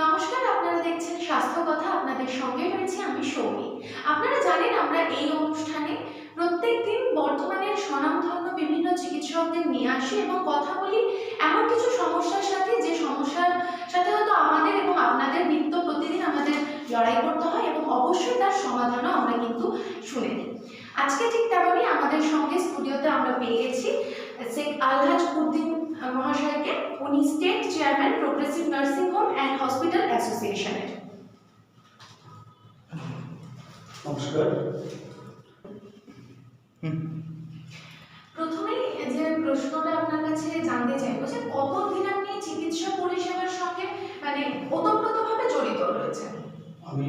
নমস্কার, আপনারা দেখছেন স্বাস্থ্য কথা। আপনাদের সঙ্গে রয়েছে আমি সৌমি। আপনারা জানেন আমরা এই অনুষ্ঠানে প্রত্যেকদিন বর্তমানের স্বনামধন্য বিভিন্ন চিকিৎসকদের নিয়ে আসি এবং কথা বলি এমন কিছু সমস্যার সাথে, যে সমস্যার সাথে হয়তো আমাদের এবং আপনাদের নিত্য প্রতিদিন আমাদের লড়াই করতে হয়, এবং অবশ্যই তার সমাধানও আমরা কিন্তু শুনে নিই। আজকে ঠিক তেমনই আমাদের সঙ্গে স্টুডিওতে আমরা পেয়ে গেছি শেখ আলহাজ উদ্দিন মহাশয়কে। উনি state chairman progressive nursing home and hospital অ্যাসোসিয়েশনের। নমস্কার। প্রথমেই যে প্রশ্নটা আপনার কাছে জানতে চাইবো, যে কতদিন আপনি চিকিৎসা পরিষেবার সঙ্গে মানে ওতপ্রোতভাবে জড়িত রয়েছেন? আমি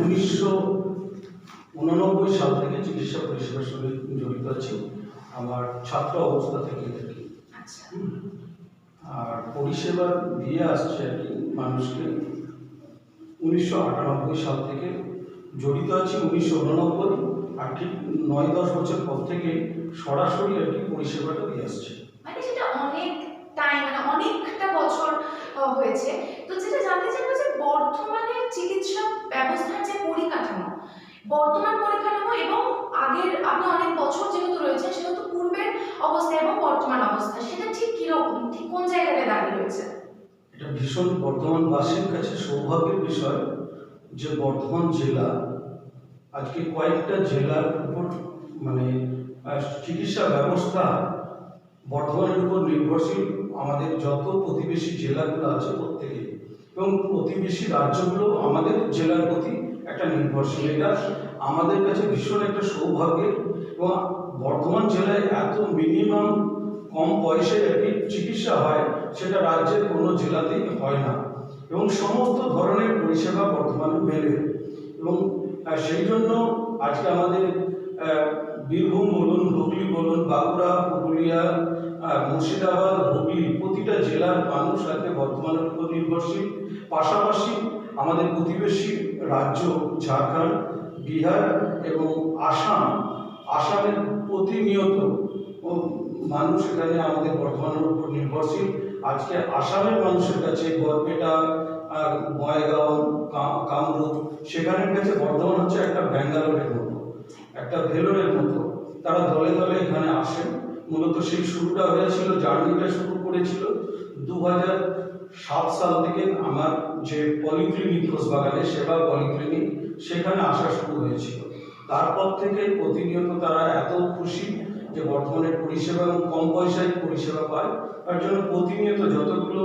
1989 সাল থেকে চিকিৎসা পরিষেবার সঙ্গে জড়িত আছি। আমার ছাত্র অবস্থা থেকে থাকি। আচ্ছা। আর পরিষেবা দিয়ে আসছে আর কি মানুষকে 1998 সাল থেকে জড়িত আছি। 1989 আর ঠিক 9-10 বছর পর থেকে সরাসরি আর কি পরিষেবাটা দিয়ে আসছে। মানে সেটা অনেক টাইম, মানে অনেকটা বছর হয়েছে। তো যেটা জানতে চাইবো, যে বর্তমানে চিকিৎসা ব্যবস্থার যে পরিকাঠামো, বর্তমান পরিকাঠামো এবং আগের, আপনি অনেক বছর যেহেতু রয়েছে সেহেতু পূর্বের অবস্থা এবং বর্তমান অবস্থা, সেটা ঠিক কিরকম, ঠিক কোন জায়গায় দাঁড়িয়ে রয়েছে? এটা ভীষণ বর্ধমানবাসীর কাছে সৌভাগ্যের বিষয় যে বর্ধমান জেলা আজকে কয়েকটা জেলার উপর মানে চিকিৎসা ব্যবস্থা বর্ধমানের উপর নির্ভরশীল। আমাদের যত প্রতিবেশী জেলাগুলো আছে প্রত্যেকে, এবং প্রতিবেশী রাজ্যগুলো আমাদের জেলার প্রতি একটা নির্ভরশীল। এটা আমাদের কাছে ভীষণ একটা সৌভাগ্যের। এবং বর্ধমান জেলায় এত মিনিমাম কম পয়সায় আর কি চিকিৎসা হয়, সেটা রাজ্যের কোনো জেলাতেই হয় না। এবং সমস্ত ধরনের পরিষেবা বর্ধমানে মেলে। এবং সেই জন্য আজকে আমাদের বীরভূম বলুন, হুগলি বলুন, বাঁকুড়া, পুরুলিয়া, মুর্শিদাবাদ, হুগলি, প্রতিটা জেলার মানুষ আজকে বর্ধমানের উপর নির্ভরশীল। পাশাপাশি আমাদের প্রতিবেশী রাজ্য ঝাড়খণ্ড, বিহার এবং আসামের প্রতিনিয়ত মানুষ এখানে আমাদের বর্ধমানের উপর নির্ভরশীল। আজকে আসামের মানুষের কাছে বরপেটা, বয়গাঁও, কামরূপ, সেখানের কাছে বর্ধমান হচ্ছে একটা ব্যাঙ্গালোরের মতো, একটা ভেলোরের মতো। তারা দলে দলে এখানে আসেন। মূলত সেই শুরুটা হয়েছিল, জার্নিটা শুরু করেছিল 2007 সাল থেকে। আমার যে পলিক্লিনিক ঘোষবাগানে সেবা পলিক্লিনিক, সেখানে আসা শুরু হয়েছিল। তারপর থেকে প্রতিনিয়ত তারা এত খুশি যে বর্ধমানের পরিষেবা এবং কম পয়সায় পরিষেবা পায়। তার জন্য প্রতিনিয়ত যতগুলো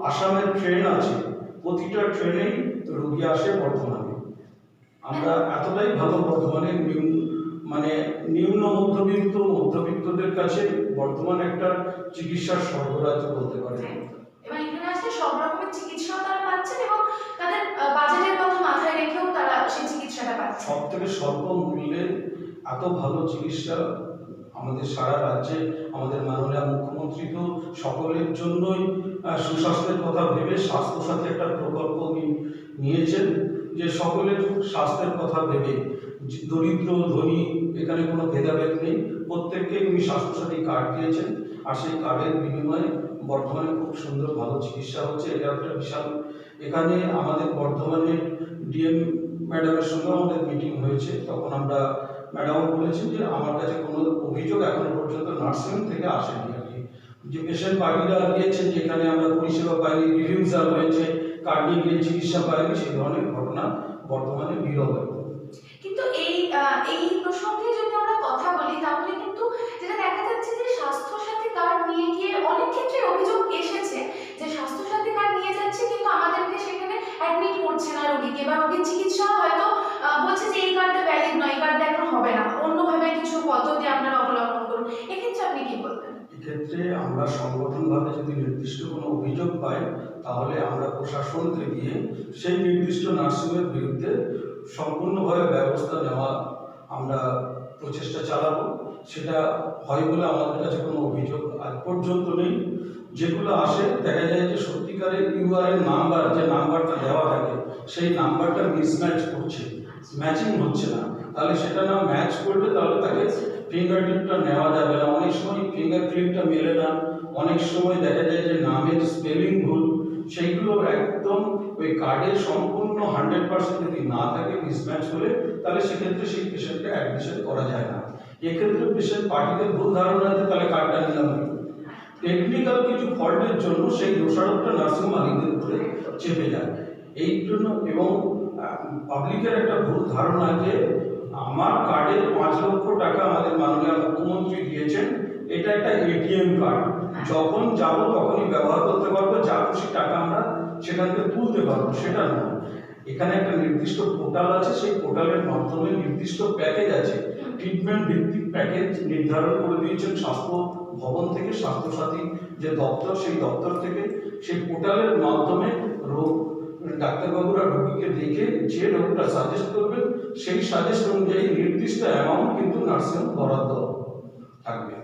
আসামের ট্রেন আছে, প্রতিটা ট্রেনেই রোগী আসে বর্ধমানে। আমরা এতটাই ভালো বর্ধমানে মানে নিম্ন মধ্যবিত্তদের কাছে বর্তমান একটা চিকিৎসার স্বর্গরাজ্য বলতে পারে। এবং এখানে আসলে সব রকমের চিকিৎসা তারা পাচ্ছেন, এবং তাদের বাজেটের কথা মাথায় রেখেও তারা সেই চিকিৎসাটা পাচ্ছেন। সব থেকে স্বল্প মূল্যে এত ভালো চিকিৎসা আমাদের সারা রাজ্যে। আমাদের মাননীয় মুখ্যমন্ত্রী তো সকলের জন্যই সুস্বাস্থ্যের কথা ভেবে স্বাস্থ্যসাথী একটা প্রকল্প নিয়েছেন, যে সকলের স্বাস্থ্যের কথা ভেবে দরিদ্র ধনী এখানে কোনো ভেদাভেদ নেই, প্রত্যেককে উনি স্বাস্থ্যসাথী কার্ড দিয়েছেন। আর সেই কার্ডের বিনিময়ে বর্ধমানে খুব সুন্দর ভালো চিকিৎসা হচ্ছে। এটা একটা বিশাল। এখানে আমাদের বর্ধমানের ডিএম ম্যাডামের সঙ্গে আমাদের মিটিং হয়েছে, তখন আমরা ম্যাডাম বলেছেন যে আমার কাছে কোনো অভিযোগ এখনো পর্যন্ত নার্সিংহোম থেকে আসেনি আর কি। যে পেশেন্ট পার্টিরা গিয়েছেন যেখানে আমরা পরিষেবা পাইনি, রিভিউজার হয়েছে, কার্ড নিয়ে গিয়ে চিকিৎসা পাইনি, সেই ধরনের ঘটনা বর্তমানে বিরল। কিন্তু এই প্রসঙ্গে যদি আমরা কথা বলি, তাহলে কিন্তু যেটা দেখা যাচ্ছে যে স্বাস্থ্যসাথী কার্ড নিয়ে গিয়ে অনেক ক্ষেত্রে অভিযোগ এসেছে যে স্বাস্থ্যসাথী কার্ড নিয়ে যাচ্ছে কিন্তু আমাদেরকে সেখানে অ্যাডমিট করছে না রোগীকে, বা রোগীর চিকিৎসা হয়তো বলছে যে এই কার্ডটা ভ্যালিড নয়, এই কার্ডটা এখন হবে না, অন্যভাবে কিছু পদ্ধতি আপনারা অবলম্বন করুন। এক্ষেত্রে আপনি কি বলবেন? এক্ষেত্রে আমরা সংগঠনভাবে যদি নির্দিষ্ট কোনো অভিযোগ পাই, তাহলে আমরা প্রশাসনকে দিয়ে সেই নির্দিষ্ট নার্সিংয়ের বিরুদ্ধে সম্পূর্ণভাবে ব্যবস্থা নেওয়া আমরা প্রচেষ্টা চালাবো। সেটা হয় বলে আমাদের কাছে কোনো অভিযোগ আজ পর্যন্ত নেই। যেগুলো আসে দেখা যায় যে সত্যিকারের ইউআরএন নাম্বার, যে নাম্বারটা দেওয়া থাকে সেই নাম্বারটা মিসম্যাচ করছে, ম্যাচিং হচ্ছে না। তাহলে সেটা না ম্যাচ করবে তাহলে তাকে ফিঙ্গারপ্রিন্টটা নেওয়া যাবে না। অনেক সময় ফিঙ্গারপ্রিন্টটা মেলে না, অনেক সময় দেখা যায় যে নামের স্পেলিং ভুল, সেইগুলো একদম ওই কার্ডের সম্পূর্ণ 100% যদি না থাকে, মিসম্যাচ হলে, তাহলে সেক্ষেত্রে সেই পেশেন্টকে অ্যাডমিশন করা যায় না। এক্ষেত্রে পেশেন্ট পার্টিদের ভুল ধারণা যে তাহলে কার্ডটা নিলাম, টেকনিক্যাল কিছু ফল্টের জন্য সেই দোষারোপটা নার্সিং মালিকদের উপরে চেপে যায়। এই জন্য এবং পাবলিকের একটা ভুল ধারণা যে আমার কার্ডে 5 লক্ষ টাকা আমাদের মাননীয় মুখ্যমন্ত্রী দিয়েছেন, এটা একটা এটিএম কার্ড, যখন যাব তখনই ব্যবহার করতে পারবো, যা খুশি টাকা আমরা সেখান থেকে তুলতে পারবো। সেটা নয়, এখানে একটা নির্দিষ্ট পোর্টাল আছে, সেই পোর্টালের মাধ্যমে নির্দিষ্ট প্যাকেজ আছে, ট্রিটমেন্ট ভিত্তিক প্যাকেজ নির্ধারণ করে দিয়েছেন স্বাস্থ্য ভবন থেকে, স্বাস্থ্যসাথী যে দপ্তর, সেই দপ্তর থেকে। সেই পোর্টালের মাধ্যমে রোগ ডাক্তারবাবুরা রোগীকে দেখে যে রোগটা সাজেস্ট করবেন, সেই সাজেস্ট অনুযায়ী নির্দিষ্ট অ্যামাউন্ট কিন্তু নার্সিং বরাদ্দ থাকবে।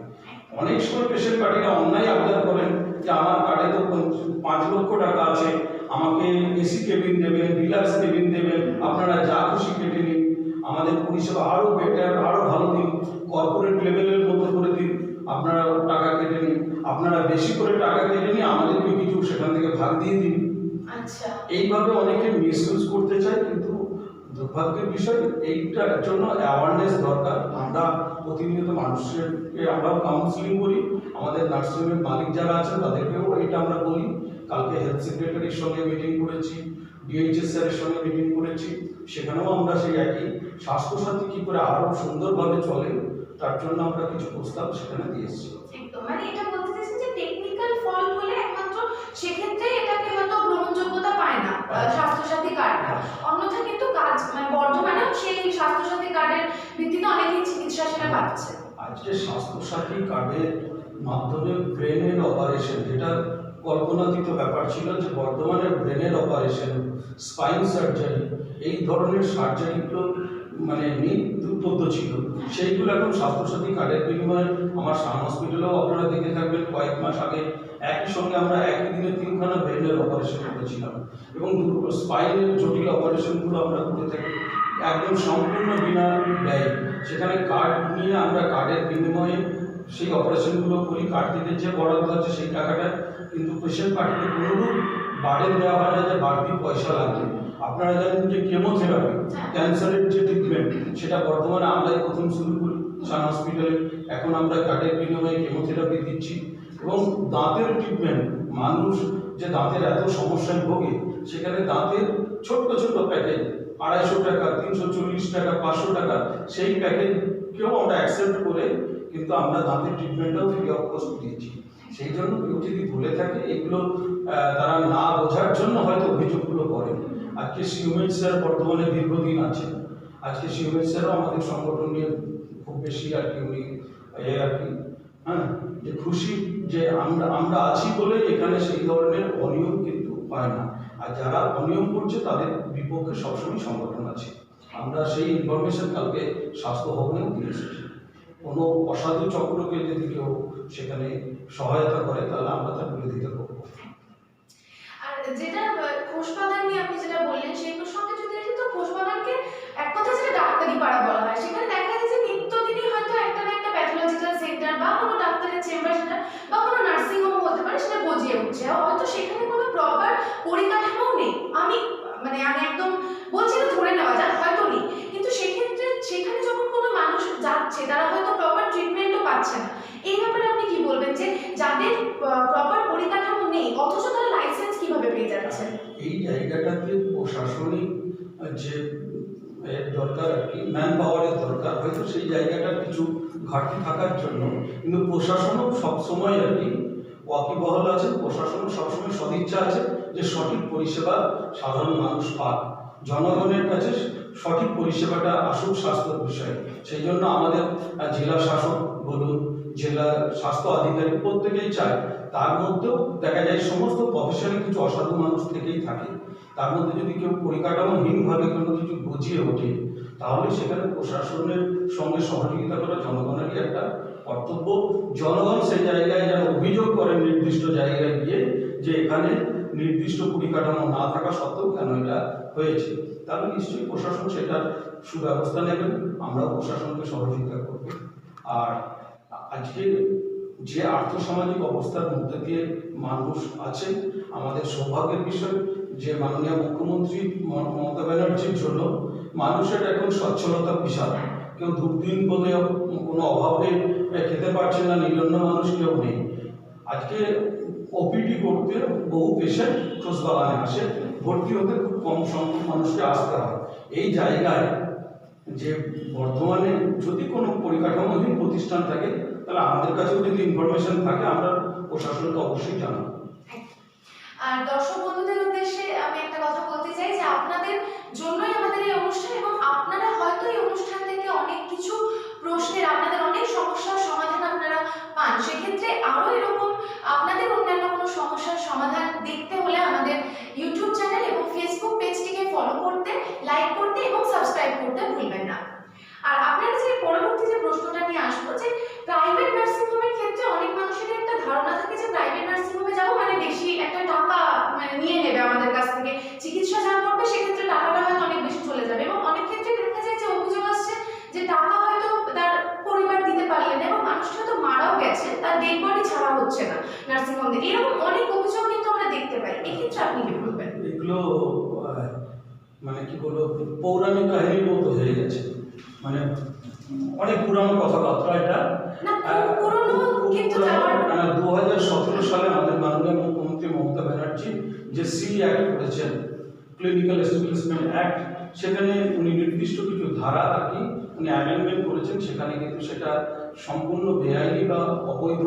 অনেক সময় পেশেন্ট পার্টিরা অন্যায় আবদার করেন যে আমার কার্ডে তো 5 লক্ষ টাকা আছে, আমাকে এসি কেবিন দেবেন, ডিলাক্স কেবিন দেবেন, আপনারা যা খুশি কেটে নিন, আমাদের পরিষেবা আরও বেটার, আরও ভালো দিন, কর্পোরেট লেভেলের মতো করে দিন, আপনারা টাকা কেটে নিন, আপনারা বেশি করে টাকা কেটে নিন, আমাদেরকে কিছু সেখান থেকে ভাগ দিয়ে দিন। আচ্ছা, এইভাবে অনেকে মিসইউজ করতে চায়, কিন্তু দুর্ভাগ্যের বিষয় এইটার জন্য অ্যাওয়ারনেস দরকার। আমরা প্রতিনিয়ত মানুষকে আমরাও কাউন্সিলিং করি, আমাদের নার্সিংয়ের মালিক যারা আছেন তাদেরকেও এটা আমরা বলি। কালকে হেলথ সেক্রেটারির সঙ্গে মিটিং করেছি, ডিএইচএস স্যারের সঙ্গে মিটিং করেছি, সেখানেও আমরা সেই একই স্বাস্থ্যসাথী কী করে আরও সুন্দরভাবে চলে তার জন্য আমরা কিছু প্রস্তাব সেখানে দিয়েছি। একদম, মানে এটা বলতে চাইছেন যে টেকনিক্যাল ফল্ট হলে একমাত্র সেক্ষেত্রে এটাকে হয়তো গ্রহণযোগ্যতা পায় না স্বাস্থ্যসাথী কার্ডটা, অন্যথা কিন্তু কাজ মানে বর্তমানেও সেই স্বাস্থ্যসাথী কার্ডের ভিত্তিতে অনেকেই চিকিৎসা সেটা পাচ্ছে। আজকে স্বাস্থ্যসাথী কার্ডের মাধ্যমে ব্রেনের অপারেশন, যেটা কল্পনাতীত ব্যাপার ছিল যে বর্তমানে ব্রেনের অপারেশন, স্পাইন সার্জারি, এই ধরনের সার্জারিগুলো মানে দুর্বোধ্য ছিল, সেইগুলো এখন স্বাস্থ্যসাথী কার্ডের বিনিময়ে আমার সান হসপিটালেও আপনারা দেখে থাকবেন কয়েক মাস আগে একই সঙ্গে আমরা একই দিনে 3খানা ব্রেনের অপারেশন করেছিলাম, এবং স্পাইনের জটিল অপারেশনগুলো আমরা করে থাকি একদম সম্পূর্ণ বিনা ব্যয়। সেখানে কার্ড নিয়ে আমরা কার্ডের বিনিময়ে সেই অপারেশনগুলো করি, কার্ড থেকে যে বরাদ্দ আছে সেই টাকাটা কিন্তু পেশেন্ট পার্টিতে কোনোরূপ বার্ডেন দেওয়া হয় না যে বাড়তি পয়সা লাগবে। আপনারা জানেন যে কেমোথেরাপি, ক্যান্সারের যে ট্রিটমেন্ট, সেটা বর্তমানে আমরাই প্রথম শুরু করি সান হসপিটালে, এখন আমরা কার্ডের বিনিময়ে কেমোথেরাপি দিচ্ছি। এবং দাঁতের ট্রিটমেন্ট, মানুষ যে দাঁতের এত সমস্যায় ভোগে, সেখানে দাঁতের ছোট্ট ছোট্ট প্যাকেজ 250 টাকা, 340 টাকা, 500 টাকা, সেই প্যাকেজকেও আমরা অ্যাকসেপ্ট করে কিন্তু আমরা দাঁতের ট্রিটমেন্টটাও ফ্রি অফ কস্ট দিয়েছি। সেই জন্য কেউ যদি ভুলে থাকে এগুলো তারা না বোঝার জন্য হয়তো অভিযোগগুলো করেন। আজকে সিউমেজ স্যার বর্তমানে দীর্ঘদিন আছেন, আজকে সিউমেজ স্যারও আমাদের সংগঠন নিয়ে খুব বেশি আর কি উনি আর কি যে খুশি যে আমরা আছি বলে এখানে সেই ধরনের অনিয়ম কিন্তু হয় না, আর যারা অনিয়ম করছে তাদের বিপক্ষে সবসময় সংগঠন আছে। আমরা সেই ইনফরমেশন কালকে স্বাস্থ্য ভবনেও দিয়ে এসেছি। কোনো অসাধু চক্রকে যদি কেউ সেখানে সহায়তা করে তাহলে আমরা তার বিরোধিতা করব। আর যেটা খোসবাগান নিয়ে আপনি যেটা বললেন সেই প্রসঙ্গে যদি আসি, তো খোসবাগানকে এক কথা যেটা ডাক্তারি পাড়া বলা হয়, সেখানে দেখা যায় যে নিত্যদিনই হয়তো একটা না একটা প্যাথোলজিক্যাল সেন্টার বা কোনো ডাক্তারের চেম্বার সেটা বা কোনো নার্সিং হোম হতে পারে, সেটা গজিয়ে উঠছে, হয়তো সেখানে কোনো প্রপার পরিকাঠামো নেই। আমি একদম বলছি না, ধরে নেওয়া যায় হয়তো নেই, কিন্তু সেক্ষেত্রে সেখানে যখন কোনো মানুষ যাচ্ছে তারা হয়তো প্রপার ট্রিটমেন্টও পাচ্ছে না। এই ব্যাপারে আপনি কি বলবেন যে যাদের প্রপার পরিকাঠামো নেই অথচ তারা লাইসেন্স কিভাবে পেয়ে যাচ্ছে? এই জায়গাটাতে প্রশাসনিক যে দরকার আর কি, ম্যান পাওয়ারের দরকার, হয়তো সেই জায়গাটার কিছু ঘাটতি থাকার জন্য, কিন্তু প্রশাসনও সবসময় আর কি ওয়াকিবহাল আছে, প্রশাসনও সবসময় সদিচ্ছা আছে যে সঠিক পরিষেবা সাধারণ মানুষ পাক, জনগণের কাছে সঠিক পরিষেবাটা আসুক স্বাস্থ্যের বিষয়ে। সেই জন্য আমাদের জেলা শাসক বলুন, জেলা স্বাস্থ্য আধিকারিক প্রত্যেকেই চায়। তার মধ্যেও দেখা যায় সমস্ত প্রফেশনে কিছু অসাধু মানুষ থেকেই থাকে, তার মধ্যে যদি কেউ পরিকাঠামোহীনভাবে কোনো কিছু বুঝিয়ে ওঠে তাহলে সেখানে প্রশাসনের সঙ্গে সহযোগিতা করা জনগণেরই একটা কর্তব্য। জনগণ সেই জায়গায় যেন অভিযোগ করেন নির্দিষ্ট জায়গায় গিয়ে যে এখানে নির্দিষ্ট পরিকাঠামো না থাকা সত্ত্বেও কেন এটা হয়েছে, তাহলে নিশ্চয়ই প্রশাসন সেটার সুব্যবস্থা নেবেন, আমরাও প্রশাসনকে সহযোগিতা করব। আর আজকে যে আর্থসামাজিক অবস্থার মধ্যে দিয়ে মানুষ আছে, আমাদের সৌভাগ্যের বিষয় যে মাননীয় মুখ্যমন্ত্রী মমতা ব্যানার্জির জন্য মানুষের এখন সচ্ছলতা বিশাল। কেউ দুর্দিন বলে কোনো অভাবে খেতে পারছে না, নিরন্ন মানুষ কেউ নেই। আজকে ওপিডি করতে বহু পেশেন্ট খোঁজবাগানে আসে, ভর্তি হতে খুব কম সংখ্যক মানুষকে আসতে হয়। এই জায়গায় যে বর্তমানে যদি কোনো পরিকাঠামোহীন প্রতিষ্ঠান থাকে, তাহলে আমাদের কাছেও যদি ইনফরমেশন থাকে আমরা প্রশাসনকে অবশ্যই জানাবো। আর দর্শক বন্ধুদের উদ্দেশ্যে আমি একটা কথা বলতে চাই যে আপনাদের জন্যই আমাদের এই অনুষ্ঠান, এবং আপনারা হয়তো এই অনুষ্ঠান থেকে অনেক কিছু প্রশ্নের, আপনাদের অনেক সমস্যার সমাধান আপনারা পান। সেক্ষেত্রে আরও এরকম আপনাদের অন্যান্য কোনো সমস্যার সমাধান দেখতে হলে আমাদের ইউটিউব চ্যানেল এবং ফেসবুক পেজটিকে ফলো করতে, লাইক করতে এবং সাবস্ক্রাইব করতে ভুলবেন না। আর আপনারা যে পরবর্তী যে প্রশ্নটা নিয়ে আসবো, যে প্রাইভেট নার্সিং হোমের ক্ষেত্রে অনেক মানুষের একটা ধারণা থাকে যে প্রাইভেট নার্সিং হোমে যাবো মানে বেশি একটা টাকা নিয়ে নেবে আমাদের কাছ থেকে, চিকিৎসা যা করবে সেক্ষেত্রে টাকাটা হয়তো অনেক বেশি চলে যাবে, এবং অনেক ক্ষেত্রে দেখা যায় যে অভিযোগ আসছে যে টাকা হয়তো তার পরিবার দিতে পারলেন এবং মানুষটা হয়তো মারাও গেছে, তার ডেড বডি ছাড়া হচ্ছে না নার্সিং হোম থেকে। এরকম অনেক অভিযোগ কিন্তু আমরা দেখতে পাই। এক্ষেত্রে আপনি কি বলবেন? এগুলো মানে কি বলবো, পৌরাণিক কাহিনীর মতো হয়ে গেছে, মানে অনেক পুরানো কথাবার্তা। এটা না পুরনো, কিন্তু 2017 সালে আমাদের মাননীয় মুখ্যমন্ত্রী মমতা ব্যানার্জি যে অ্যাক্ট করেছেন, ক্লিনিক্যাল এস্টাবলিশমেন্ট অ্যাক্ট, সেখানে উনি নির্দিষ্ট কিছু ধারা আর কি উনি অ্যামেন্ডমেন্ট করেছেন। সেখানে কিন্তু সেটা সম্পূর্ণ বেআইনি বা অবৈধ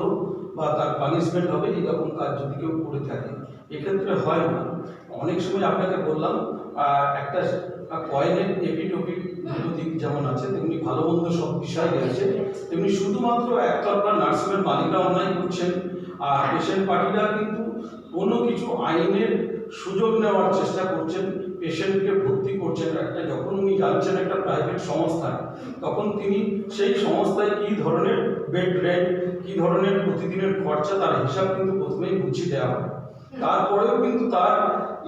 বা তার পানিশমেন্ট হবে এরকম কাজ যদি কেউ করে থাকে। এক্ষেত্রে হয় না। অনেক সময় আপনাকে বললাম একটা কয়েনের এপিটোপিক দুটো দিক যেমন আছে, তেমনি ভালো মন্দ সব বিষয় রয়েছে, তেমনি শুধুমাত্র একতরফা নার্সিংয়ের মালিকরা অন্যায় করছেন, আর পেশেন্ট পার্টিরা কিন্তু কোনো কিছু আইনের সুযোগ নেওয়ার চেষ্টা করছেন, পেশেন্টকে ভর্তি করছেন। একটা যখন উনি যাচ্ছেন একটা প্রাইভেট সংস্থায়, তখন তিনি সেই সংস্থায় কী ধরনের বেড রেট, কী ধরনের প্রতিদিনের খরচা, তার হিসাব কিন্তু প্রথমেই বুঝিয়ে দেওয়া হয়। তারপরেও কিন্তু তার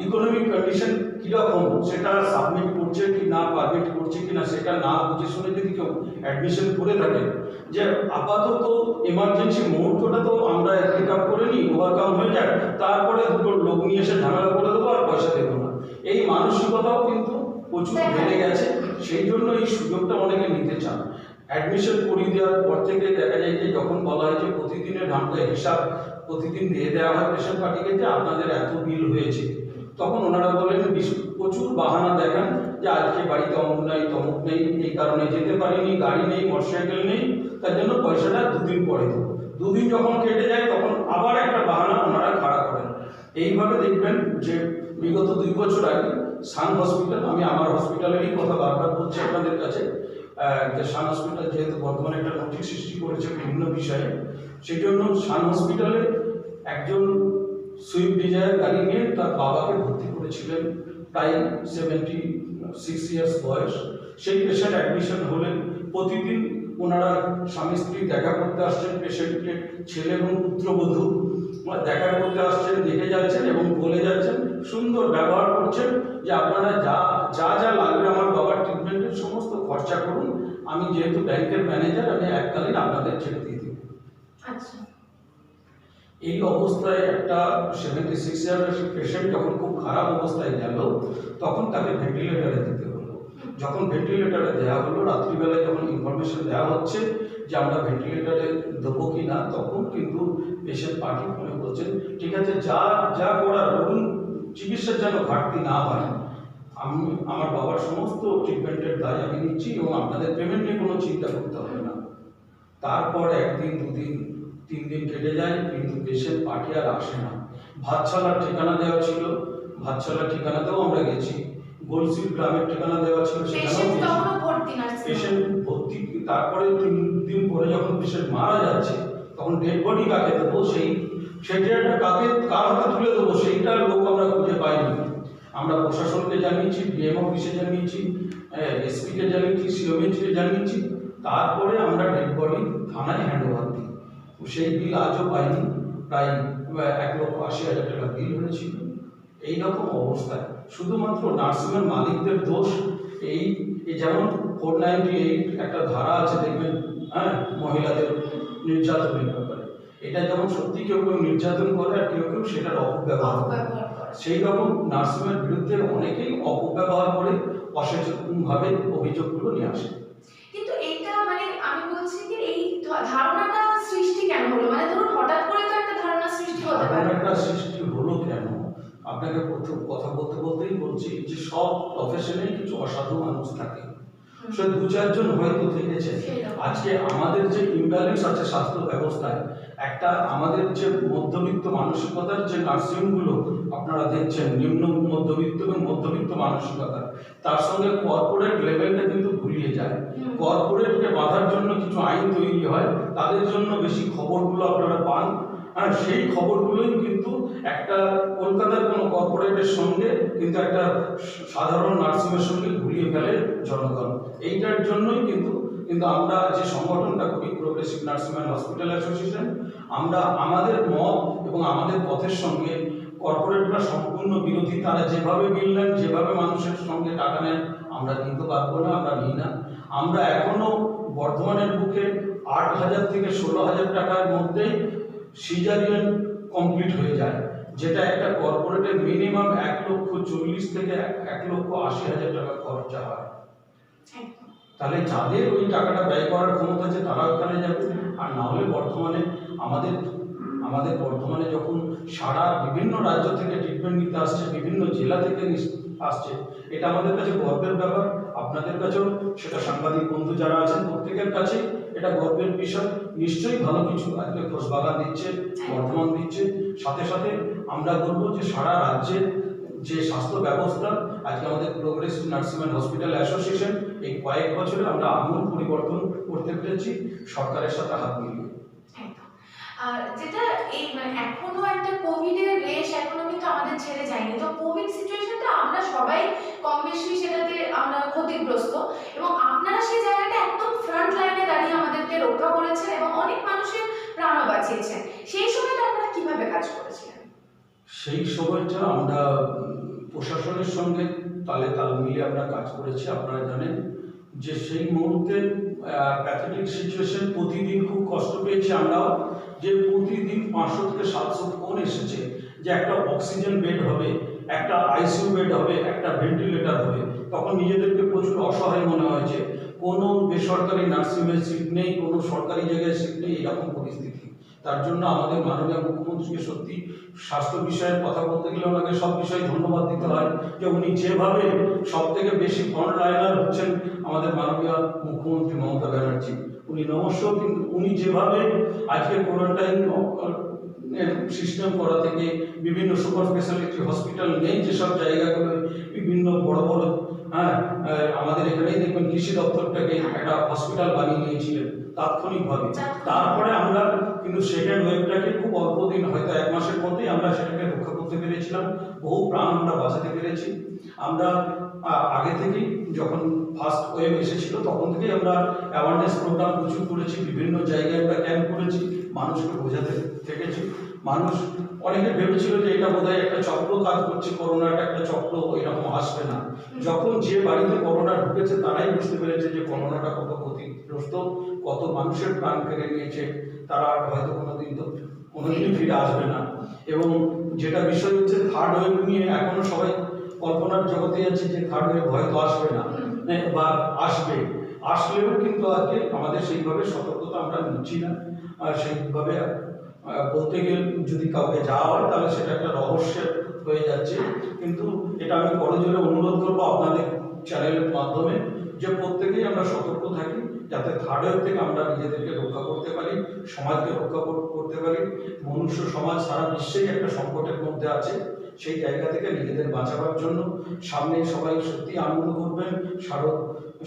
ইকোনমিক কন্ডিশন কীরকম সেটা সাবমিট করছে কি না, পারমিট করছে কি না, সেটা না বুঝে শুনে যদি কেউ অ্যাডমিশন করে থাকেন, যে আপাতত এমার্জেন্সি মুহূর্তটা তো আমরা পিক আপ করে নিই, ওভারকাম হয়ে যায়, তারপরে দুটো লোক নিয়ে এসে ঝামেলা করে দেবো আর পয়সা দেবো না, এই মানসিকতাও কিন্তু প্রচুর বেড়ে গেছে। সেই জন্য এই সুযোগটা অনেকে নিতে চান। অ্যাডমিশন করিয়ে দেওয়ার পর থেকে দেখা যায় যে যখন বলা হয় যে প্রতিদিনের হিসাব প্রতিদিন দিয়ে দেওয়া হয় পেশেন্ট পার্টিকে যে আপনাদের এত বিল হয়েছে, তখন ওনারা বলেন প্রচুর বাহানা দেখান যে আজকে বাড়িতে অমুক নেই তমুক নেই, এই কারণে যেতে পারিনি, গাড়ি নেই, মোটরসাইকেল নেই, তার জন্য পয়সাটা দুদিন পরে দেবো। দুদিন যখন কেটে যায় তখন আবার একটা বাহানা ওনারা খাড়া করেন। এইভাবে দেখবেন যে বিগত 2 বছর আগে সান হসপিটাল, আমি আমার হসপিটালেরই কথা বারবার বলছি আপনাদের কাছে, যে সান হসপিটাল যেহেতু বর্তমানে একটা নথি সৃষ্টি করেছে বিভিন্ন বিষয়ে, সেই জন্য সান হসপিটালে একজন সুইফট ডিজায়ার গাড়ি নিয়ে তার বাবাকে ভর্তি করেছিলেন, প্রায় 76 ইয়ার্স বয়স। সেই পেশেন্ট অ্যাডমিশন হলেন। প্রতিদিন ওনারা স্বামী স্ত্রী দেখা করতে আসছেন, পেশেন্টের ছেলে এবং পুত্রবধূ দেখা করতে আসছেন, দেখে যাচ্ছেন এবং বলে যাচ্ছেন, সুন্দর ব্যবহার করছেন যে আপনারা যা যা যা লাগবে আমার বাবার ট্রিটমেন্টের সমস্ত খরচা করুন, আমি যেহেতু ব্যাংকের ম্যানেজার আমি এককালীন আপনাদের ছেড়ে দিয়ে দিই। আচ্ছা, এই অবস্থায় একটা 76 ইয়ারের পেশেন্ট যখন খুব খারাপ অবস্থায় গেল, তখন তাকে ভেন্টিলেটরে দিতে হলো। যখন ভেন্টিলেটরে দেওয়া হলো, রাত্রিবেলায় যখন ইনফরমেশন দেওয়া হচ্ছে যে আমরা ভেন্টিলেটরে দেবো কি না, তখন কিন্তু পেশেন্ট পার্টি ফোনে বলছেন ঠিক আছে যা যা করার করুন, চিকিৎসার যেন ঘাটতি না হয়, আমি আমার বাবার সমস্ত ট্রিটমেন্টের দায় আমি নিচ্ছি এবং আপনাদের পেমেন্ট নিয়ে কোনো চিন্তা করতে হবে না। তারপর 1 দিন 2 দিন 3 দিন কেটে যায়, কিন্তু পেশেন্ট পার্টি আর আসে না। ভাতশালার ঠিকানা দেওয়া ছিল, ভাতশালার ঠিকানাতেও আমরা গেছি, গোলসির গ্রামের ঠিকানা দেওয়া ছিল, সেখানেও পেশেন্ট ভর্তি। তারপরে 3 দিন পরে যখন পেশেন্ট মারা যাচ্ছে, তখন ডেড বডি কাকে দেবো, সেটা কার হাতে তুলে দেবো, সেইটার লোক আমরা খুঁজে পাইনি। আমরা প্রশাসনকে জানিয়েছি, ডিএম অফিসে জানিয়েছি, এসপিকে জানিয়েছি, সিওএইচকে জানিয়েছি, তারপরে আমরা ডেড বডি থানায় হ্যান্ড ওভার দিই। সেই বিল আজও পাইনি, প্রায় 1,80,000 টাকা বিল হয়েছিল। এইরকম অবস্থায় শুধুমাত্র নার্সিংয়ের মালিকদের দোষ। এই যেমন 498 একটা ধারা আছে দেখবেন, হ্যাঁ, মহিলাদের নির্যাতনের ব্যাপারে, এটা যেমন সত্যি কেউ কেউ নির্যাতন করে আর কেউ কেউ সেটার অপব্যবহার করে। অপব্যবহার করে। সেই রকম নার্সিংয়ের বিরুদ্ধে অনেকেই অপব্যবহার করে অসচেতনভাবে অভিযোগগুলো নিয়ে আসে। কিন্তু এইটা মানে আমি বলছি যে এই ধারণাটা সৃষ্টি কেন হলো, মানে ধরুন হঠাৎ করে তো একটা ধারণা সৃষ্টি হতে পারে। ধারণাটা সৃষ্টি হলো কেন, আপনাকে প্রথম কথা বলতে বলতেই বলছি যে সব প্রফেশনে কিছু অসাধু মানুষ থাকে, সে দু চারজন হয়তো থেকেছে। আজকে আমাদের যে ইমব্যালেন্স আছে স্বাস্থ্য ব্যবস্থায়, একটা আমাদের যে মধ্যবিত্ত মানসিকতার যে নার্সিংগুলো আপনারা দেখছেন, নিম্ন মধ্যবিত্ত এবং মধ্যবিত্ত মানসিকতা, তার সঙ্গে কর্পোরেট লেভেলটা কিন্তু ভুলিয়ে যায়। কর্পোরেটকে বাঁধার জন্য কিছু আইন তৈরি হয়, তাদের জন্য বেশি খবরগুলো আপনারা পান, আর সেই খবরগুলোই কিন্তু একটা কলকাতার কোনো কর্পোরেটের সঙ্গে কিন্তু একটা সাধারণ নার্সিংয়ের সঙ্গে ঘুরিয়ে ফেলে জনগণ। এইটার জন্যই কিন্তু আমরা যে সংগঠনটা করি, progressive nursing and hospital association, আমরা আমাদের মত এবং আমাদের পথের সঙ্গে কর্পোরেটরা সম্পূর্ণ বিরোধী। তারা যেভাবে বিল নেন, যেভাবে মানুষের সঙ্গে টাকা নেন, আমরা নিতে পারবো না, আমরা নিই না। আমরা এখনো বর্ধমানের বুকে 8,000 থেকে 16,000 টাকার মধ্যেই সিজারিয়ান কমপ্লিট হয়ে যায়, যেটা একটা কর্পোরেটের মিনিমাম 1,40,000 থেকে 1,80,000 টাকা খরচা হয়। তাহলে যাদের ওই টাকাটা ব্যয় করার ক্ষমতা আছে তারা ওখানে যাবে। আর না হলে বর্তমানে আমাদের বর্তমানে যখন সারা বিভিন্ন রাজ্য থেকে ট্রিটমেন্ট নিতে আসছে, বিভিন্ন জেলা থেকে আসছে, এটা আমাদের কাছে গর্বের ব্যাপার। আপনাদের কাছেও সেটা, সাংবাদিক বন্ধু যারা আছেন প্রত্যেকের কাছে এটা গর্বের বিষয়। নিশ্চয়ই ভালো কিছু আজকে খোসবাগান দিচ্ছে, বর্ধমান দিচ্ছে। সাথে সাথে আমরা বলবো যে সারা রাজ্যের যে স্বাস্থ্য ব্যবস্থা, আজকে আমাদের progressive nursing and hospital association এই কয়েক বছরে আমরা আমূল পরিবর্তন করতে পেরেছি সরকারের সাথে হাত মিলিয়ে। আর যেটা এই মানে এখনো একটা কোভিডের রেশ এখনো কিন্তু আমাদের ছেড়ে যায়নি। তো কোভিড সিচুয়েশনটা আমরা সবাই কম বেশি সেটাতে আমরা ক্ষতিগ্রস্ত, এবং আপনারা সেই জায়গাটা একদম ফ্রন্ট লাইনে দাঁড়িয়ে আমাদেরকে রক্ষা করেছেন এবং অনেক মানুষের প্রাণও বাঁচিয়েছেন। সেই সময়টা আপনারা কিভাবে কাজ করেছিলেন? সেই সময়টা আমরা প্রশাসনের সঙ্গে তালে তাল মিলিয়ে আমরা কাজ করেছি। আপনারা জানেন যে সেই মুহূর্তে প্যাথেটিক সিচুয়েশন, প্রতিদিন খুব কষ্ট পেয়েছি আমরাও, যে প্রতিদিন 500 থেকে 700 ফোন এসেছে যে একটা অক্সিজেন বেড হবে, একটা আইসিইউ বেড হবে, একটা ভেন্টিলেটর হবে। তখন নিজেদেরকে প্রচুর অসহায় মনে হয়েছে। কোনো বেসরকারি নার্সিংহোমে সিট নেই, কোনো সরকারি জায়গায় সিট নেই, এরকম পরিস্থিতি। তার জন্য আমাদের মাননীয় মুখ্যমন্ত্রীকে সত্যি স্বাস্থ্য বিষয়ের কথা বলতে গেলে ওনাকে সব বিষয়ে ধন্যবাদ দিতে হয়, যে উনি যেভাবে সব থেকে বেশি ফ্রন্ট লাইনার হচ্ছেন আমাদের মাননীয় মুখ্যমন্ত্রী মমতা ব্যানার্জি। উনি নমস্য, কিন্তু উনি যেভাবে আজকে কোয়ারেন্টাইন সিস্টেম করা থেকে বিভিন্ন সুপার স্পেশালিটি হসপিটাল নেই যেসব জায়গাগুলো, বিভিন্ন বড় বড় আমাদের এখানেই দেখবেন কৃষি দপ্তরটাকে একটা হসপিটাল বানিয়ে নিয়েছিলেন তাৎক্ষণিকভাবে। তারপরে আমরা কিন্তু সেকেন্ড ওয়েভটাকে খুব অল্প দিন, হয়তো 1 মাসের মধ্যেই আমরা সেটাকে রক্ষা করতে পেরেছিলাম, বহু প্রাণ আমরা বাঁচাতে পেরেছি। আমরা আগে থেকেই যখন ফার্স্ট ওয়েভ এসেছিল তখন থেকেই আমরা অ্যাওয়ারনেস প্রোগ্রাম প্রচুর করেছি, বিভিন্ন জায়গায় আমরা ক্যাম্প করেছি, মানুষকে বোঝাতে থেকেছি। মানুষ অনেকে ভেবেছিল যে এটা বোধহয় একটা চক্র কাজ করছে, করোনাটা একটা চক্র, এরকম আসবে না। যখন যে বাড়িতে করোনা ঢুকেছে তারাই বুঝতে পেরেছে যে করোনাটা কত ক্ষতিগ্রস্ত, কত মানুষের প্রাণ কেড়ে নিয়েছে, তারা হয়তো কোনোদিনই ফিরে আসবে না। এবং যেটা বিষয় হচ্ছে থার্ড ওয়েভ নিয়ে এখনো সবাই কল্পনার জগতে আছে যে থার্ড ওয়েভ হয়তো আসবে না বা আসবে, আসলেও কিন্তু আজকে আমাদের সেইভাবে সতর্কতা আমরা নিচ্ছি না। আর সেইভাবে বলতে গেলে যদি কাউকে যাওয়া হয় তাহলে সেটা একটা রহস্যের হয়ে যাচ্ছে। কিন্তু এটা আমি করজোরে অনুরোধ করবো আপনাদের চ্যানেলের মাধ্যমে যে প্রত্যেকেই আমরা সতর্ক থাকি, যাতে থার্ড ওয়েভ থেকে আমরা নিজেদেরকে রক্ষা করতে পারি, সমাজকে রক্ষা করতে পারি। মনুষ্য সমাজ সারা বিশ্বেই একটা সংকটের মধ্যে আছে, সেই জায়গা থেকে নিজেদের বাঁচাবার জন্য সামনে সবাই সত্যি আনন্দ করবেন। শারদ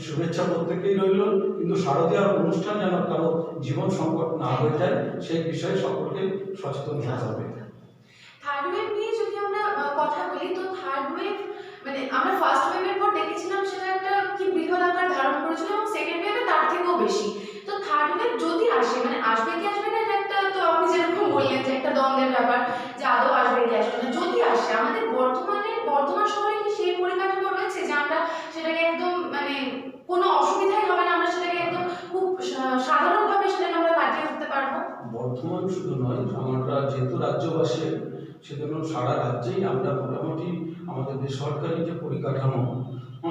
শুভেচ্ছা প্রত্যেকেই রইল, কিন্তু শারদীয়ার অনুষ্ঠান যেন কারো জীবন সংকট না হয়ে যায় সেই বিষয়ে সকলকে সচেতন হতে হবে। থার্ড ওয়েভ নিয়ে যদি আমরা কথা বলি, তো থার্ড ওয়েভ মানে আমরা ফার্স্ট ওয়েভের পর দেখেছিলাম সেটা একটা কি বৃহদাকার ধারণ করেছিল, এবং সেকেন্ড ওয়েভে তার থেকেও বেশি। তো থার্ড ওয়েভ যদি আসে, মানে আসবে কি আসবে না, এটা একটা, তো আপনি যেরকম বললেন যে একটা দ্বন্দ্বের ব্যাপার, যে আদৌ আসবে কি আসবে না। যদি আসে, আমাদের বর্তমান শহরে কি সেই পরিকাঠামো রয়েছে যে আমরা সেটাকে একদম মানে কোনো অসুবিধাই হবে না, আমরা সেটাকে একদম খুব সাধারণভাবে সেটাকে আমরা কাটিয়ে উঠতে পারবো? বর্ধমান শুধু নয়, আমরা যেহেতু রাজ্যবাসী, সেজন্য সারা রাজ্যেই আমরা মোটামুটি আমাদের বেসরকারি যে পরিকাঠামো,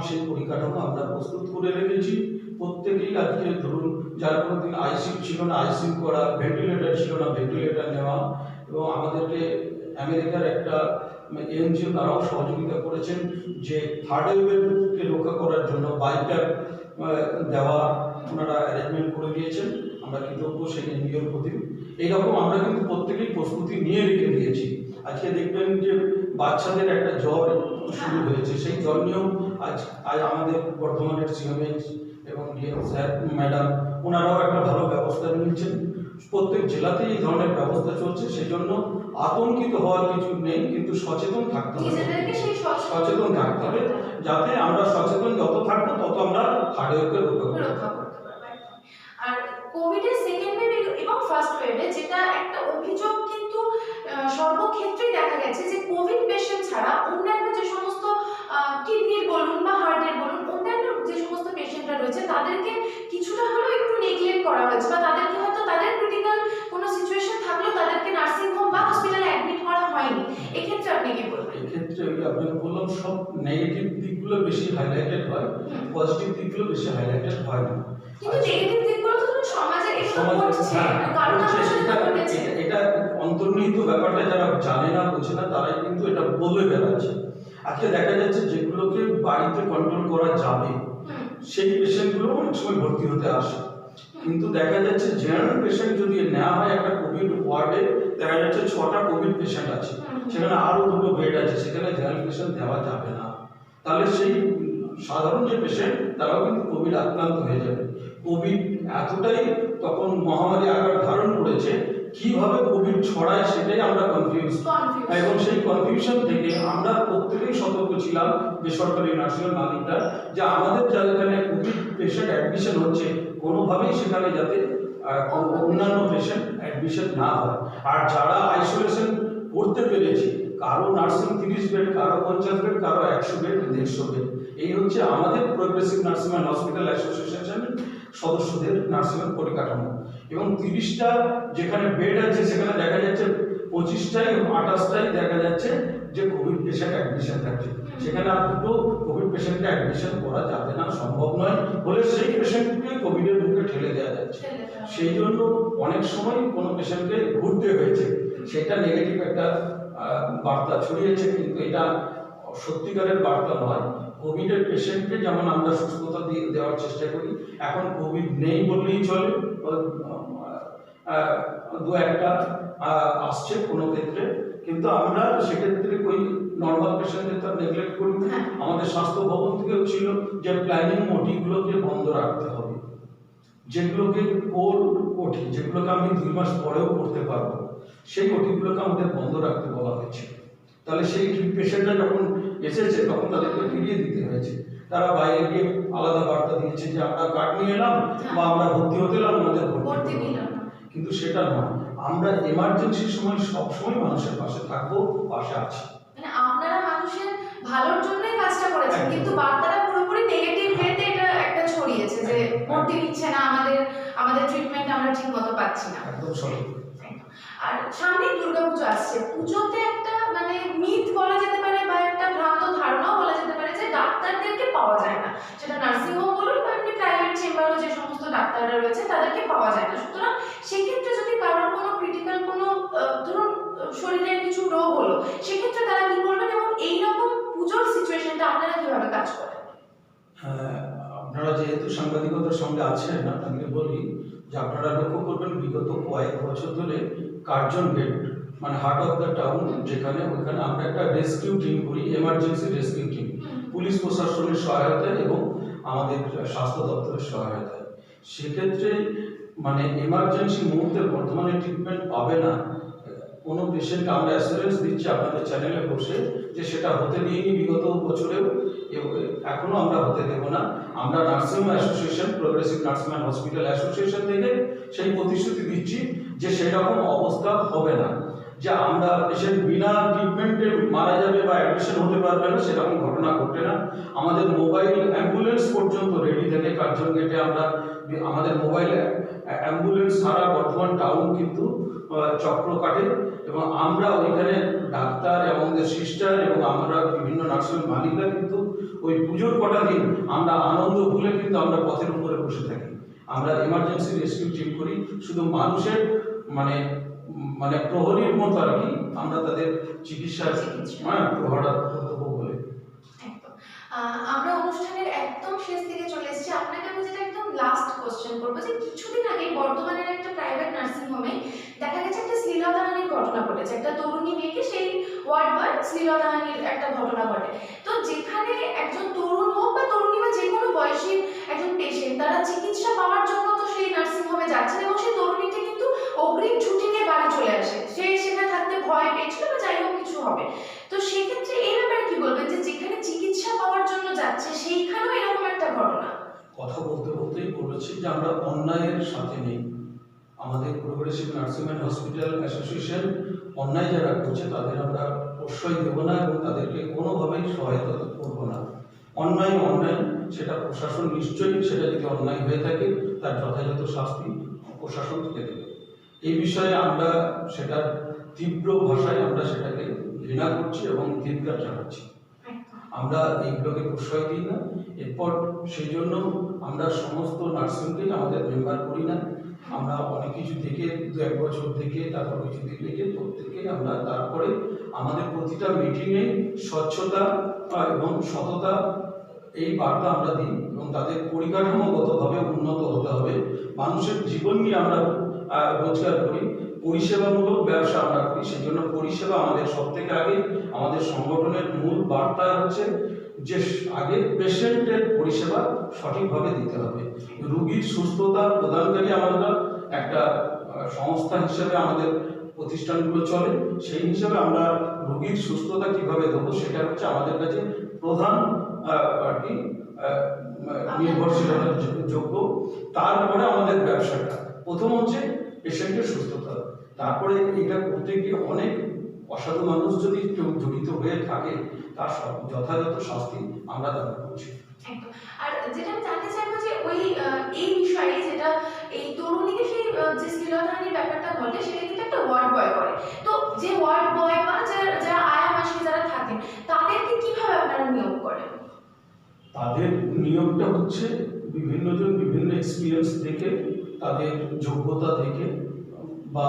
সেই পরিকাঠামো আমরা প্রস্তুত করে রেখেছি। প্রত্যেকেই আজকে ধরুন, যার কোনোদিন আইসিইউ ছিল না আইসিইউ করা, ভেন্টিলেটর ছিল না ভেন্টিলেটর নেওয়া, এবং আমাদেরকে আমেরিকার একটা এনজিও তারাও সহযোগিতা করেছেন যে থার্ড ওয়েভকে রক্ষা করার জন্য বাইপ্যাক দেওয়া ওনারা অ্যারেঞ্জমেন্ট করে দিয়েছেন। আমরা কৃতজ্ঞ সেই এনজিওর প্রতি। এইরকম আমরা কিন্তু প্রত্যেকেই প্রস্তুতি নিয়ে রেখে দিয়েছি। আজকে দেখবেন যে বাচ্চাদের একটা জ্বর শুরু হয়েছে, সেই জ্বর নিয়েও আজ আমাদের বর্ধমানের সিএমএইচ এবং ডিএম স্যার ম্যাডাম ওনারাও একটা ভালো ব্যবস্থা নিয়েছেন। প্রত্যেক জেলাতেই এই ধরনের ব্যবস্থা চলছে, সেই জন্য আতঙ্কিত হওয়ার কিছু নেই, কিন্তু সচেতন থাকতে হবে। সচেতন থাকতে হবে, যাতে আমরা সচেতন যত থাকবো তত আমরা হার্ডওয়ার্কে রক্ষা করতে পারবো। আর কোভিডের সেকেন্ড ওয়েভ এবং ফার্স্ট ওয়েভে যেটা একটা অভিযোগ কিন্তু সর্বক্ষেত্রেই দেখা গেছে যে কোভিড পেশেন্ট ছাড়া অন্যান্য যে সমস্ত কিডনির বলুন বা হার্টের বলুন, অন্যান্য যে সমস্ত পেশেন্টরা রয়েছে তাদেরকে কিছুটা হলেও একটু নেগলেক্ট করা হয়েছে, বা তাদেরকে হয়তো তাদের ক্রিটিক্যাল কোনো সিচুয়েশন থাকলেও তাদেরকে নার্সিং হোম বা হসপিটালে অ্যাডমিট করা হয়নি। এক্ষেত্রে আপনি কি বলবেন? এক্ষেত্রে আপনাকে বললাম, সব নেগেটিভ দিকগুলো বেশি হাইলাইটেড হয়, পজিটিভ দিকগুলো বেশি হাইলাইটেড হয় না। কিন্তু নেগেটিভ দিকগুলো তো সমাজে এটা অন্তর্নিহিত ব্যাপারটা যারা জানে না বোঝে না তারাই কিন্তু এটা বলে বেড়াচ্ছে। আজকে দেখা যাচ্ছে যেগুলোকে বাড়িতে কন্ট্রোল করা যাবে সেই পেশেন্টগুলো অনেক সময় ভর্তি হতে আসে, কিন্তু দেখা যাচ্ছে জেনারেল পেশেন্ট যদি নেওয়া হয় একটা কোভিড ওয়ার্ডে, দেখা যাচ্ছে 6টা কোভিড পেশেন্ট আছে, সেখানে আরো 2টো বেড আছে, সেখানে জেনারেল পেশেন্ট দেওয়া যাবে না। তাহলে সেই সাধারণ যে পেশেন্ট তারাও কিন্তু কোভিড আক্রান্ত হয়ে যাবে। কোভিড এতটাই তখন মহামারী আকার ধারণ করেছে, কিভাবে কোভিড ছড়ায় সেটাই আমরা কনফিউজ, এবং সেই কনফিউশন থেকে আমরা প্রত্যেকেই সতর্ক ছিলাম, বেসরকারি নার্সিংয়ের মালিকরা, যে আমাদের যেখানে কোভিড পেশেন্ট অ্যাডমিশন হচ্ছে কোনোভাবেই সেখানে যাতে অন্যান্য পেশেন্ট অ্যাডমিশন না হয়। আর যারা আইসোলেশন করতে পেরেছে, কারো নার্সিং 30 বেড, কারো 50 বেড, কারো 100 বেড, 150 বেড, এই হচ্ছে আমাদের প্রোগ্রেসিভ নার্সিং অ্যান্ড হসপিটাল অ্যাসোসিয়েশনের সদস্যদের নার্সিংয়ের পরিকাঠামো। এবং 30টা যেখানে বেড আছে সেখানে দেখা যাচ্ছে 25টাই 28টাই দেখা যাচ্ছে যে কোভিড পেশেন্ট অ্যাডমিশন থাকছে, সেখানে আর 2টো কোভিড পেশেন্টকে অ্যাডমিশন করা যাবে না, সম্ভব নয়, বলে সেই পেশেন্টকে কোভিডের মুখে ঠেলে দেওয়া যাচ্ছে। সেই জন্য অনেক সময় কোনো পেশেন্টকে ঘুরতে হয়েছে, সেটা নেগেটিভ একটা বার্তা ছড়িয়েছে, কিন্তু এটা সত্যিকারের বার্তা নয়। কোভিডের পেশেন্টকে যেমন আমরা সুস্থতা দেওয়ার চেষ্টা করি, এখন কোভিড নেই বললেই চলে, 2-1টা আসছে কোনো ক্ষেত্রে, কিন্তু আমরা সেক্ষেত্রে ওই নর্মাল পেশেন্টদের তো নেগলেক্ট করি না। আমাদের স্বাস্থ্য ভবন থেকেও ছিল যে প্ল্যানিং ওটিগুলোকে বন্ধ রাখতে হবে, যেগুলোকে ওটি যেগুলোকে আমি 2 মাস পরেও করতে পারবো, সেই ওটিগুলোকে আমাদের বন্ধ রাখতে বলা হয়েছে। তাহলে সেই পেশেন্টরা যখন এসেছে তখন তাদেরকে ফিরিয়ে দিতে হয়েছে। তারা বাইরে গিয়ে আলাদা বার্তা দিয়েছে যে আমরা কার্ড নিয়ে এলাম বা আমরা ভর্তি হতে এলাম, আমাদের ভর্তি নিলাম, কিন্তু সেটা নয়। আমরা এমার্জেন্সির সময় সবসময় মানুষের পাশে থাকবো, পাশে আছি। মানে আপনারা মানুষের ভালোর জন্যই কাজটা করেছেন, কিন্তু বার্তাটা পুরোপুরি নেগেটিভ ওয়েতে এটা একটা ছড়িয়েছে যে ভর্তি নিচ্ছে না, আমাদের ট্রিটমেন্ট আমরা ঠিক মতো পাচ্ছি না। একদম সঠিক। আর সামনে দুর্গাপুজো আসছে, পুজোতে একটা মানে মিথ বলা যেতে পারে বা একটা ভ্রান্ত ধারণাও বলা যেতে পারে যে ডাক্তারদেরকে পাওয়া যায় না, সেটা নার্সিং হোম বলুন বা এমনি প্রাইভেট চেম্বারও যে সমস্ত ডাক্তাররা রয়েছে তাদেরকে পাওয়া যায় না। সুতরাং সেক্ষেত্রে যদি কারোর কোনো ক্রিটিক্যাল কোনো ধরুন শরীরের কিছু রোগ হলো, সেক্ষেত্রে তারা কি করবেন, এবং এইরকম পুজোর সিচুয়েশনটা আপনারা কিভাবে কাজ করেন? আপনারা যেহেতু সাংবাদিকতার সঙ্গে আছেন, আপনাকে বলি যে আপনারা লক্ষ্য করবেন বিগত কয়েক বছর ধরে কার্জন গেট মানে হার্ট অফ দ্য টাউন, যেখানে ওইখানে আমরা একটা রেস্কিউ টিম করি, এমার্জেন্সি রেস্কিউ টিম, পুলিশ প্রশাসনের সহায়তায় এবং আমাদের স্বাস্থ্য দপ্তরের সহায়তায়। সেক্ষেত্রে মানে এমার্জেন্সি মুহূর্তে বর্তমানে ট্রিটমেন্ট পাবে না কোনো পেশেন্টকে আমরা অ্যাসুরেন্স দিচ্ছি আপনাদের চ্যানেলে বসে যে সেটা হতে দিইনি বিগত বছরেও, এখনো আমরা হতে দেব না। আমরা nursing association, progressive nursing and hospital association থেকে সেই প্রতিশ্রুতি দিচ্ছি যে সেরকম অবস্থা হবে না। যে আমরা পেশেন্ট বিনা ট্রিটমেন্টে মারা যাবে বা অ্যাডমিশন হতে পারবে না, সেরকম ঘটনা ঘটে না। আমাদের মোবাইল অ্যাম্বুলেন্স পর্যন্ত রেডি থাকে কার্জন গেটে। আমরা আমাদের মোবাইল অ্যাম্বুলেন্স সারা বর্ধমান টাউন কিন্তু চক্র কাটে, এবং আমরা ওইখানে ডাক্তার এবং সিস্টার এবং আমরা বিভিন্ন নার্সিং মালিকরা কিন্তু ওই পুজোর কটা দিন আমরা আনন্দ ভুলে কিন্তু আমরা পথের উপরে বসে থাকি। আমরা এমার্জেন্সি রেস্কিউ টিম করি, শুধু মানুষের মানে মানে প্রহরীর মতো আর কি আমরা তাদের চিকিৎসা প্রহরা কর্তব্য বলে। একদম। আমরা অনুষ্ঠানের একদম শেষ দিকে চলে এসেছি। আপনাকে আমি যেটা একদম লাস্ট কোশ্চেন করবো, যে কিছুদিন আগে বর্ধমানের একটা প্রাইভেট নার্সিং হোমে দেখা গেছে একটা শ্লীলতাহানির ঘটনা ঘটেছে। একটা তরুণী মেয়েকে সেই ওয়ার্ড বয় শ্লীলতাহানির একটা ঘটনা ঘটে। তো যেখানে একজন তরুণ হোক বা তরুণী বা যে কোনো বয়সী একজন পেশেন্ট, তারা চিকিৎসা পাওয়ার জন্য তো সেই নার্সিং হোমে যাচ্ছেন, এবং সেই তরুণীটি কিন্তু অগ্রিম ছুটি নিয়ে বাড়ি চলে আসে। সে সেখানে থাকতে ভয় পেয়েছিল বা যাই হোক কিছু হবে। তো সেক্ষেত্রে এই ব্যাপারে কি বলবেন, যে যেখানে চিকিৎসা পাওয়ার জন্য যাচ্ছে সেইখানেও এরকম একটা ঘটনা? কথা বলতে বলতেই বলেছি যে আমরা অন্যায়ের সাথে নেই। আমাদের progressive nursing and hospital association অন্যায় যারা করছে তাদের আমরা প্রশ্রয় দেবো না এবং তাদেরকে কোনোভাবেই সহায়তা করবো না। অন্যায় অন্যায়, সেটা প্রশাসন নিশ্চয়ই, সেটা যদি অন্যায় হয়ে থাকে তার যথাযথ শাস্তি প্রশাসন থেকে দেবে। এই বিষয়ে আমরা সেটার তীব্র ভাষায় আমরা সেটাকে ঘৃণা করছি এবং ধিক্কার জানাচ্ছি। আমরা এইগুলোকে প্রশ্রয় দিই না। এরপর সেই জন্য আমরা সমস্ত নার্সিংকে আমাদের মেম্বার করি না। আমরা অনেক কিছু দেখে 1 বছর থেকে তারপর কিছুদিন দেখে প্রত্যেকে আমরা তারপরে আমাদের প্রতিটা মিটিংয়ে স্বচ্ছতা এবং সততা এই বার্তা আমরা দিই, এবং তাদের পরিকাঠামোগতভাবে উন্নত হতে হবে। মানুষের জীবন নিয়ে আমরা রোজগার করি, পরিষেবামূলক ব্যবসা আমরা করি। সেই জন্য পরিষেবা আমাদের সব থেকে আগে। আমাদের সংগঠনের মূল বার্তা হচ্ছে যে আগে পেশেন্টের পরিষেবা সঠিকভাবে দিতে হবে। রোগীর সুস্থতা প্রদানকারী আমরা একটা সংস্থা হিসেবে আমাদের প্রতিষ্ঠানগুলো চলে। সেই হিসাবে আমরা রোগীর সুস্থতা কিভাবে দেবো সেটা হচ্ছে আমাদের কাছে প্রধান আর কি নির্ভরশীলতার যোগ্য। তারপরে আমাদের ব্যবসাটা প্রথম হচ্ছে পেশেন্টের সুস্থতা। তারপরে এটা করতে গিয়ে অনেক অসাধু মানুষ যদি কেউ জড়িত হয়ে থাকে তার যথাযথ শাস্তি আমরা দাবি করছি। একদম। আর যেটা আমি জানতে চাইবো যে ওই এই বিষয়ে যেটা এই তরুণীকে সেই যে শ্লীলতাহানির ব্যাপারটা ঘটে, সেটা কিন্তু একটা ওয়ার্ড বয় করে। তো যে ওয়ার্ড বয় বা যারা আয়া মাসি যারা থাকেন, তাদেরকে কিভাবে আপনারা নিয়োগ করেন? তাদের নিয়োগটা হচ্ছে বিভিন্ন জন বিভিন্ন এক্সপিরিয়েন্স দেখে, তাদের যোগ্যতা দেখে, বা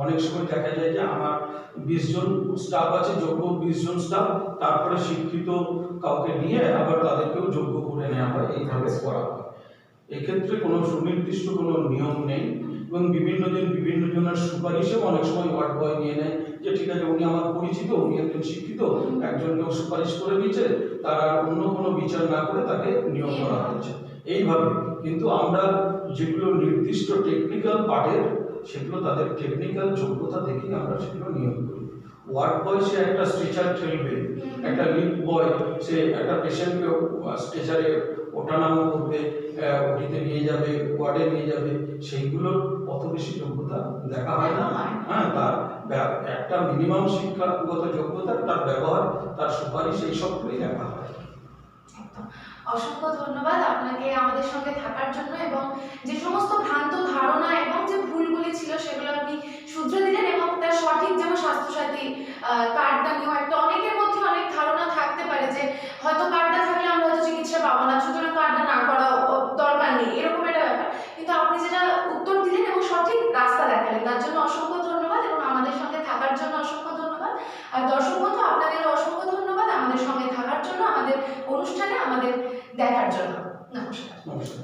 অনেক সময় দেখা যায় যে আমার 20 জন স্টাফ আছে, যোগ্য 20 জন স্টাফ, তারপরে শিক্ষিত কাউকে নিয়ে আবার তাদেরকেও যোগ্য করে নেওয়া হয়, এইভাবে করা হয়। এক্ষেত্রে কোনো সুনির্দিষ্ট কোনো নিয়ম নেই, এবং বিভিন্ন জনের সুপারিশেও অনেক সময় ওয়ার্ড বয় নিয়ে নেয় যে ঠিক আছে উনি আমার পরিচিত, উনি একজন শিক্ষিত, একজনকেও সুপারিশ করে দিয়েছে, তারা অন্য কোনো বিচার না করে তাকে নিয়োগ করা হয়েছে এইভাবে। কিন্তু আমরা যেগুলো নির্দিষ্ট টেকনিক্যাল পার্টের, সেগুলো তাদের টেকনিক্যাল যোগ্যতা দেখে আমরা সেগুলো নিয়োগ করি। ওয়ার্ড বয় সে একটা স্ট্রেচার ঠেলবে, একটা লিফট বয় সে একটা পেশেন্টকে স্ট্রেচারে ওঠানামা করবে, ওটিতে নিয়ে যাবে, ওয়ার্ডে নিয়ে যাবে, সেইগুলোর অত বেশি যোগ্যতা দেখা হয় না। হ্যাঁ, তার একটা মিনিমাম শিক্ষাগত যোগ্যতা, তার ব্যবহার, তার সুপারিশ, এই সবগুলোই দেখা হয়। অসংখ্য ধন্যবাদ আপনাকে আমাদের সঙ্গে থাকার জন্য, এবং যে সমস্ত ভ্রান্ত ধারণা এবং যে ভুলগুলি ছিল সেগুলো আপনি শুধরে দিলেন, এবং তার সঠিক যেমন স্বাস্থ্যসাথী কার্ডটা নিয়েও একটা অনেকের মধ্যে অনেক ধারণা থাকতে পারে যে হয়তো কার্ডটা থাকলে আমরা হয়তো চিকিৎসা পাবো না, সুতরাং কার্ডটা না করা দরকার নেই, এরকম একটা ব্যাপার। কিন্তু আপনি যেটা উত্তর দিলেন এবং সঠিক রাস্তা দেখালেন, তার জন্য অসংখ্য ধন্যবাদ, এবং আমাদের সঙ্গে থাকার জন্য অসংখ্য ধন্যবাদ। আর দর্শক বন্ধু, আপনাদেরও অসংখ্য ধন্যবাদ আমাদের সঙ্গে থাকার জন্য, আমাদের অনুষ্ঠানে আমাদের দেখার জন্য। নমস্কার। নমস্কার।